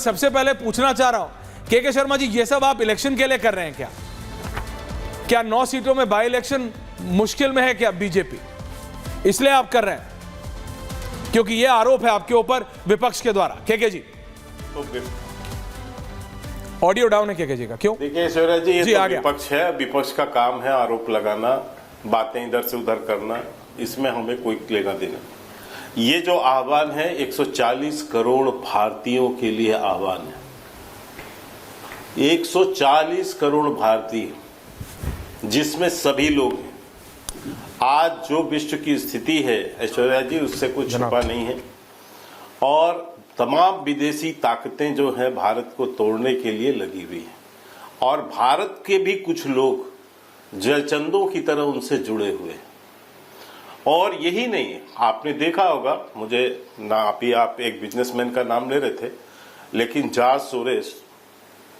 सबसे पहले पूछना चाह रहा हूं के शर्मा जी, ये सब आप इलेक्शन के लिए कर रहे हैं क्या? क्या 9 सीटों में बाई इलेक्शन मुश्किल में है क्या बीजेपी, इसलिए आप कर रहे हैं? क्योंकि ये आरोप है आपके ऊपर विपक्ष के द्वारा। के जी ऑडियो डाउन है के जी का, क्यों? देखिए ऐश्वर्या जी, ये जी, तो विपक्ष है, विपक्ष का काम है आरोप लगाना, बातें इधर से उधर करना, इसमें हमें कोई लेना देना। ये जो आह्वान है 140 करोड़ भारतीयों के लिए आह्वान है। 140 करोड़ भारतीय, जिसमें सभी लोग हैं। आज जो विश्व की स्थिति है ऐश्वर्या जी, उससे कुछ छुपा नहीं है, और तमाम विदेशी ताकतें जो है भारत को तोड़ने के लिए लगी हुई है, और भारत के भी कुछ लोग जलचंदों की तरह उनसे जुड़े हुए हैं। और यही नहीं, आपने देखा होगा, मुझे ना आप एक बिजनेसमैन का नाम ले रहे थे, लेकिन जॉर्ज सोरोस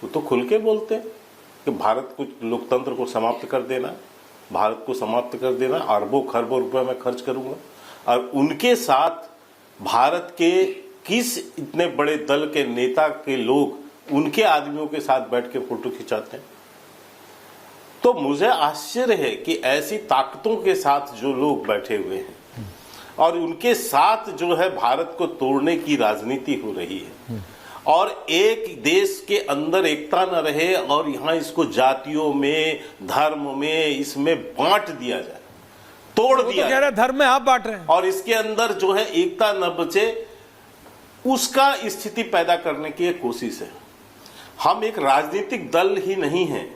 वो तो खुल के बोलते हैं कि भारत को, लोकतंत्र को समाप्त कर देना, भारत को समाप्त कर देना, अरबों खरबों रुपए मैं खर्च करूंगा। और उनके साथ भारत के किस इतने बड़े दल के नेता के लोग उनके आदमियों के साथ बैठ के फोटो खिंचाते हैं। तो मुझे आश्चर्य है कि ऐसी ताकतों के साथ जो लोग बैठे हुए हैं और उनके साथ जो है भारत को तोड़ने की राजनीति हो रही है, और एक देश के अंदर एकता न रहे और यहां इसको जातियों में, धर्म में, इसमें बांट दिया जाए, तोड़ दिया तो कह रहे धर्म में आप बांट रहे हैं, और इसके अंदर जो है एकता न बचे, उसका स्थिति पैदा करने की एक कोशिश है। हम एक राजनीतिक दल ही नहीं है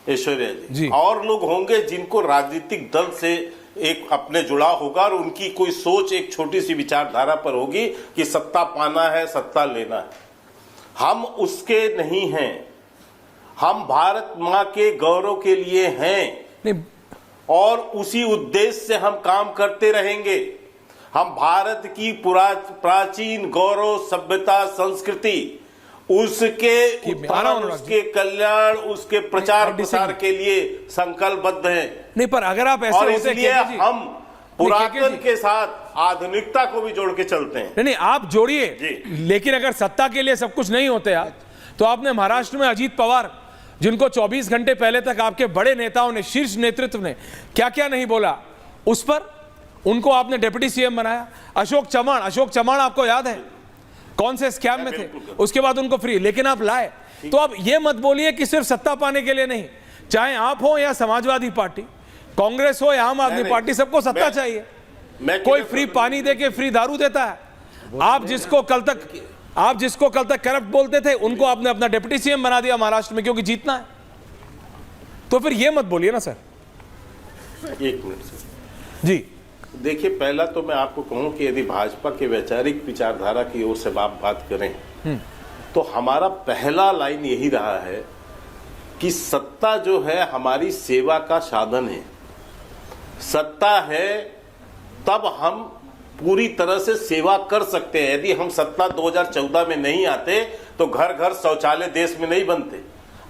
ऐश्वर्या जी, और लोग होंगे जिनको राजनीतिक दल से एक अपने जुड़ाव होगा, और उनकी कोई सोच एक छोटी सी विचारधारा पर होगी कि सत्ता पाना है, सत्ता लेना है। हम उसके नहीं हैं, हम भारत मां के गौरव के लिए हैं, और उसी उद्देश्य से हम काम करते रहेंगे। हम भारत की प्राचीन गौरव, सभ्यता, संस्कृति, उसके उत्थान, उसके कल्याण, उसके प्रचार प्रसार के लिए संकल्पबद्ध हैं। नहीं, पर अगर आप ऐसे और इसलिए हम पुरातन के साथ आधुनिकता को भी जोड़ के चलते हैं। नहीं, आप जोड़िए, लेकिन अगर सत्ता के लिए सब कुछ नहीं होते आप, तो आपने महाराष्ट्र में अजीत पवार, जिनको 24 घंटे पहले तक आपके बड़े नेताओं ने, शीर्ष नेतृत्व ने क्या क्या नहीं बोला, उस पर उनको आपने डिप्टी सीएम बनाया। अशोक चव्हाण आपको याद है कौन से स्कैम में थे, उसके बाद उनको फ्री, लेकिन आप लाए। तो आप ये मत बोलिए कि सिर्फ सत्ता पाने के लिए नहीं, चाहे आप हो या समाजवादी पार्टी, कांग्रेस हो या आम आदमी पार्टी, सबको सत्ता चाहिए। कोई फ्री पानी देके फ्री दारू देता है। आप जिसको कल तक करप्ट बोलते थे, उनको आपने अपना डिप्टी सीएम बना दिया महाराष्ट्र में, क्योंकि जीतना है। तो फिर ये मत बोलिए ना सर। एक मिनट सर जी, देखिए, पहला तो मैं आपको कहूं कि यदि भाजपा के वैचारिक विचारधारा की ओर से आप बात करें, तो हमारा पहला लाइन यही रहा है कि सत्ता जो है हमारी सेवा का साधन है। सत्ता है तब हम पूरी तरह से सेवा कर सकते हैं। यदि हम सत्ता 2014 में नहीं आते तो घर घर शौचालय देश में नहीं बनते,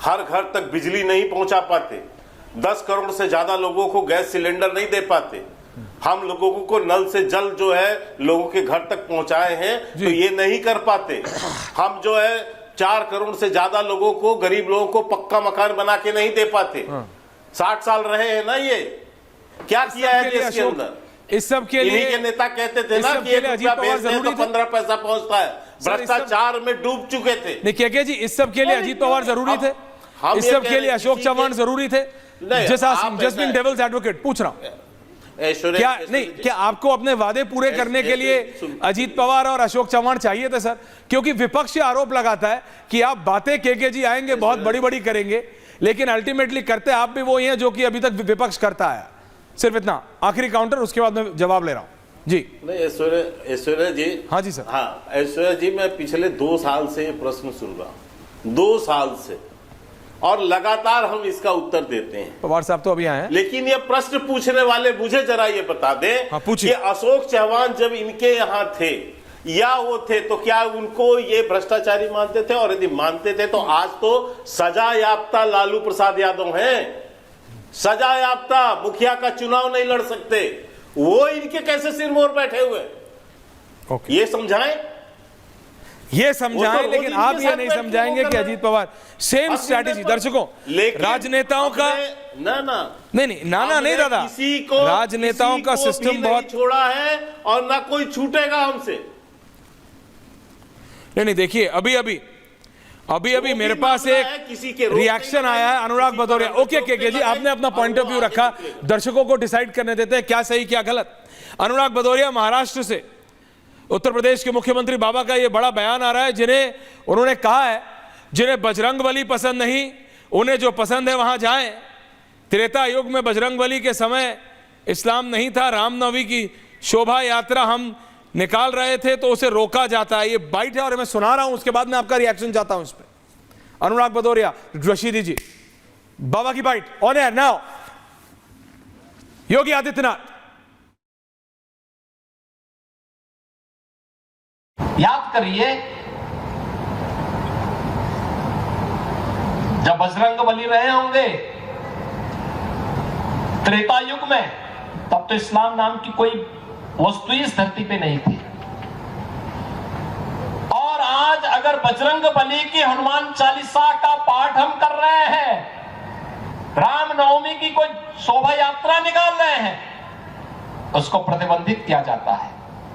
हर घर तक बिजली नहीं पहुंचा पाते, 10 करोड़ से ज्यादा लोगों को गैस सिलेंडर नहीं दे पाते, हम लोगों को नल से जल जो है लोगों के घर तक पहुंचाए हैं, तो ये नहीं कर पाते। हम जो है 4 करोड़ से ज्यादा लोगों को, गरीब लोगों को पक्का मकान बना के नहीं दे पाते। 60 साल रहे हैं ना, ये क्या किया है देश के अंदर? इस सब के लिए के नेता कहते थे ना कि 1 रुपया बेचते तो 15 पैसा पहुंचता है, भ्रष्टाचार में डूब चुके थे। देखिए के जी, इस सब के लिए अजीत पवार जरूरी थे, इस सब के लिए अशोक चव्हाण जरूरी थे। जस्ट बीइंग डेविल्स एडवोकेट पूछ रहा हूं, क्या आपको अपने वादे पूरे करने के लिए अजीत पवार और अशोक चव्हाण चाहिए थे सर? क्योंकि विपक्ष आरोप लगाता है कि आप बातें के जी आएंगे, बहुत बड़ी बड़ी करेंगे, लेकिन अल्टीमेटली करते आप भी वो ही हैं जो कि अभी तक विपक्ष करता है। सिर्फ इतना, आखिरी काउंटर, उसके बाद मैं जवाब ले रहा हूं जी। नहीं ऐश्वर्या जी, हाँ जी सर। हाँ ऐश्वर्या जी, मैं पिछले 2 साल से ये प्रश्न सुन रहा हूं, 2 साल से, और लगातार हम इसका उत्तर देते हैं। पवार साहब तो अभी आए हैं, लेकिन ये प्रश्न पूछने वाले मुझे जरा ये बता दें, हाँ, कि अशोक चव्हाण जब इनके यहाँ थे या वो थे, तो क्या उनको ये भ्रष्टाचारी मानते थे? और यदि मानते थे तो आज तो सजा याफ्ता लालू प्रसाद यादव हैं, सजा याफ्ता, मुखिया का चुनाव नहीं लड़ सकते, वो इनके कैसे सिर मोर बैठे हुए? ये समझाएं। ये समझाएं, वो लेकिन इनके आप ये साथ नहीं बैठ के समझाएंगे वो कि कर अजीत पवार सेम अब स्ट्रैटेजी। इनके दर्शकों, लेकिन राजनेताओं का ना नहीं नाना नहीं दादा, राजनेताओं का सिस्टम बहुत छोड़ा है और ना कोई छूटेगा हमसे। नहीं देखिए, अभी मेरे पास एक रिएक्शन आया है अनुराग भदौरिया। ओके के जी, आपने अपना पॉइंट ऑफ व्यू रखा, दर्शकों को डिसाइड करने देते हैं क्या सही क्या गलत। अनुराग भदौरिया महाराष्ट्र से, उत्तर प्रदेश के मुख्यमंत्री बाबा का यह बड़ा बयान आ रहा है, जिन्हें उन्होंने कहा है जिन्हें बजरंगबली पसंद नहीं, उन्हें जो पसंद है वहां जाएं। त्रेता युग में बजरंगबली के समय इस्लाम नहीं था, रामनवमी की शोभा यात्रा हम निकाल रहे थे तो उसे रोका जाता है। ये बाइट है और मैं सुना रहा हूं, उसके बाद मैं आपका रिएक्शन चाहता हूं इस पर। अनुराग भदौरिया, रशीदी जी, बाबा की bite on air now. Yogi Adityanath, याद करिए, जब बजरंगबली रहे होंगे त्रेता युग में, तब तो इस्लाम नाम की कोई वस्तु इस धरती पे नहीं थी। और आज अगर बजरंगबली की हनुमान चालीसा का पाठ हम कर रहे हैं, रामनवमी की कोई शोभा यात्रा निकाल रहे हैं, उसको प्रतिबंधित किया जाता है,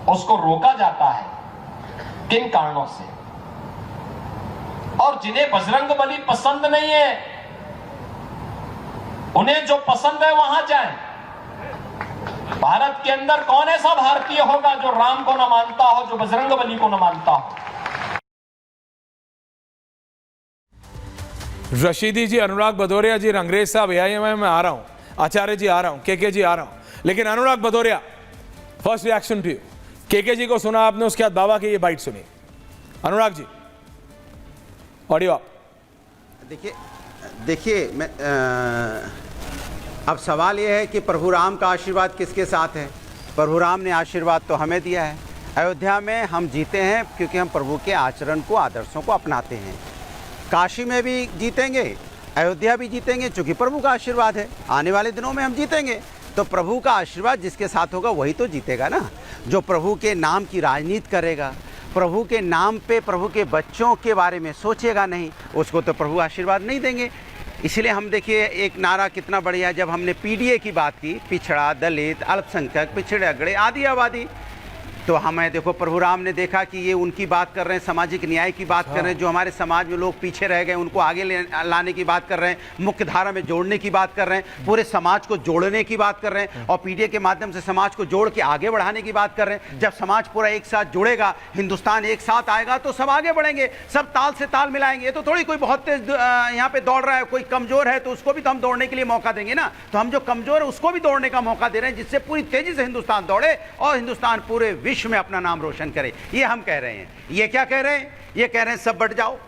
उसको रोका जाता है। किन कारणों से? और जिन्हें बजरंगबली पसंद नहीं है, उन्हें जो पसंद है वहां जाएं। भारत के अंदर कौन ऐसा भारतीय होगा जो राम को न मानता हो, जो बजरंगबली को न मानता हो? रशीदी जी, अनुराग भदौरिया जी, रंगरेज साहब, AIMIM में आ रहा हूं, आचार्य जी आ रहा हूं, के जी आ रहा हूं, लेकिन Anurag Bhadauria, first reaction to you. के जी को सुना आपने, उसके बाद बाबा की ये बाइट सुनी। अनुराग जी, ऑडियो आप। देखिए मैं अब सवाल ये है कि प्रभु राम का आशीर्वाद किसके साथ है? प्रभु राम ने आशीर्वाद तो हमें दिया है। अयोध्या में हम जीते हैं क्योंकि हम प्रभु के आचरण को, आदर्शों को अपनाते हैं। काशी में भी जीतेंगे, अयोध्या भी जीतेंगे, क्योंकि प्रभु का आशीर्वाद है। आने वाले दिनों में हम जीतेंगे, तो प्रभु का आशीर्वाद जिसके साथ होगा वही तो जीतेगा ना। जो प्रभु के नाम की राजनीति करेगा, प्रभु के नाम पे प्रभु के बच्चों के बारे में सोचेगा नहीं, उसको तो प्रभु आशीर्वाद नहीं देंगे। इसलिए हम देखिए एक नारा कितना बढ़िया, जब हमने PDA की बात की, पिछड़ा, दलित, अल्पसंख्यक, पिछड़े अगड़े, आदि आबादी, तो हमें देखो प्रभु राम ने देखा कि ये उनकी बात कर रहे हैं, सामाजिक न्याय की बात कर रहे हैं, जो हमारे समाज में लोग पीछे रह गए उनको आगे लाने की बात कर रहे हैं, मुख्य धारा में जोड़ने की बात कर रहे हैं, पूरे समाज को जोड़ने की बात कर रहे हैं, और PDA के माध्यम से समाज को जोड़ के आगे बढ़ाने की बात कर रहे हैं। जब समाज पूरा एक साथ जुड़ेगा, हिंदुस्तान एक साथ आएगा, तो सब आगे बढ़ेंगे, सब ताल से ताल मिलाएंगे। ये तो थोड़ी कोई बहुत तेज यहाँ पे दौड़ रहा है, कोई कमजोर है तो उसको भी तो हम दौड़ने के लिए मौका देंगे ना। तो हम जो कमजोर है उसको भी दौड़ने का मौका दे रहे हैं, जिससे पूरी तेजी से हिंदुस्तान दौड़े और हिंदुस्तान पूरे विश्व में अपना नाम रोशन करे। ये हम कह रहे हैं। ये क्या कह रहे हैं? ये कह रहे हैं सब बट जाओ,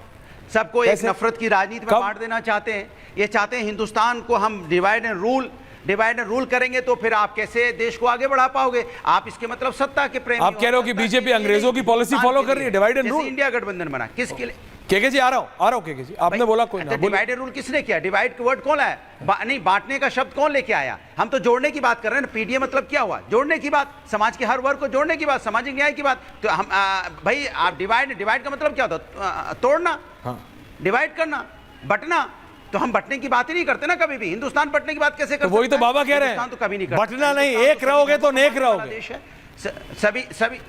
सबको एक नफरत की राजनीति में बांट देना चाहते हैं। ये चाहते हैं हिंदुस्तान को हम डिवाइड एंड रूल करेंगे, तो फिर आप कैसे देश को आगे बढ़ा पाओगे? आप इसके मतलब सत्ता के प्रेमी। आप कह रहे हो कि बीजेपी अंग्रेजों की पॉलिसी फॉलो कर रही है, डिवाइड एंड रूल। इंडिया गठबंधन बना किसके लिए? के जी आ रहा हूं के जी, आपने बोला कोई ना। डिवाइड एंड रूल किसने किया? डिवाइड का वर्ड कौन लाया? नहीं, बांटने का शब्द कौन लेके आया? हम तो जोड़ने की बात कर रहे हैं ना। PDA मतलब क्या हुआ? जोड़ने की बात, समाज के हर वर्ग को जोड़ने की बात, सामाजिक न्याय की बात। तो हम भाई आप डिवाइड का मतलब क्या होता? तोड़ना, डिवाइड करना, बटना। तो हम बटने की बात ही नहीं करते ना कभी भी। हिंदुस्तान बटने की बात कैसे करते? तो वही तो बाबा कह रहे हैं, तो कभी नहीं करते। बटना नहीं, एक रहोगे तो नेक रहोगे। देश है सभी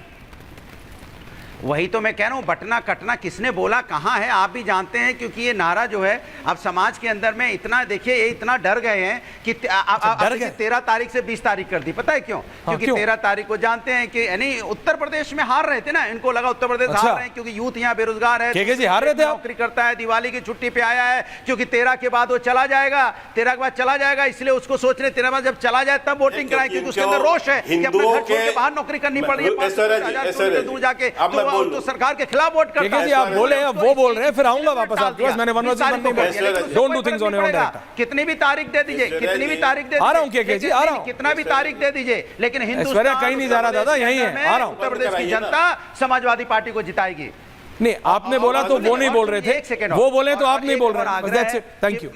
वही तो मैं कह रहा हूँ। बटना कटना किसने बोला, कहाँ है? आप भी जानते हैं, क्योंकि ये नारा जो है अब समाज के अंदर में इतना, देखिए ये इतना डर गए हैं कि 13 तारीख से 20 तारीख कर दी। पता है क्यों? क्योंकि 13 तारीख को जानते हैं कि यानी उत्तर प्रदेश में हार रहे थे ना, इनको लगा उत्तर प्रदेश हार रहे हैं क्योंकि यूथ यहाँ बेरोजगार है, जी हार रहे थे, नौकरी करता है, दिवाली की छुट्टी पे आया है, क्योंकि 13 के बाद वो चला जाएगा, 13 के बाद चला जाएगा, इसलिए उसको सोच रहे 13 बाद जब चला जाए तब वोटिंग कराएं, क्योंकि उसके अंदर रोष है कि अपने घर छोड़ के बाहर नौकरी करनी पड़ रही है, दूर जाके तो सरकार के खिलाफ वोट करता है। आप बोले हैं, वो बोल रहे हैं, फिर आऊंगा वापस आपके पास। मैंने don't do things on your own. कितनी भी तारीख दे दीजिए, कितनी भी तारीख दे, आ रहा हूं के जी, आ रहा हूं, कितना भी तारीख दे दीजिए, लेकिन हिंदुस्तान कहीं नहीं जा रहा दादा, यही है, आ रहा हूं। उत्तर प्रदेश की जनता समाजवादी पार्टी को जिताएगी। नहीं, आपने बोला तो वो नहीं बोल रहे थे, वो बोले तो आप नहीं बोल रहे। Thank you.